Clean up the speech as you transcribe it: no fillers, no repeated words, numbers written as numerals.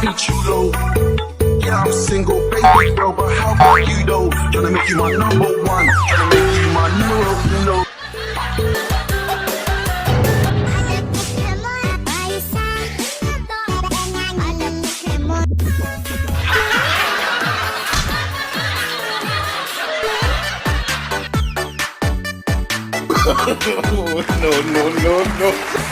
be chulo. Yeah, I'm single, baby girl, but how about you though? Tryna make you my number one, tryna make you my numero uno. No.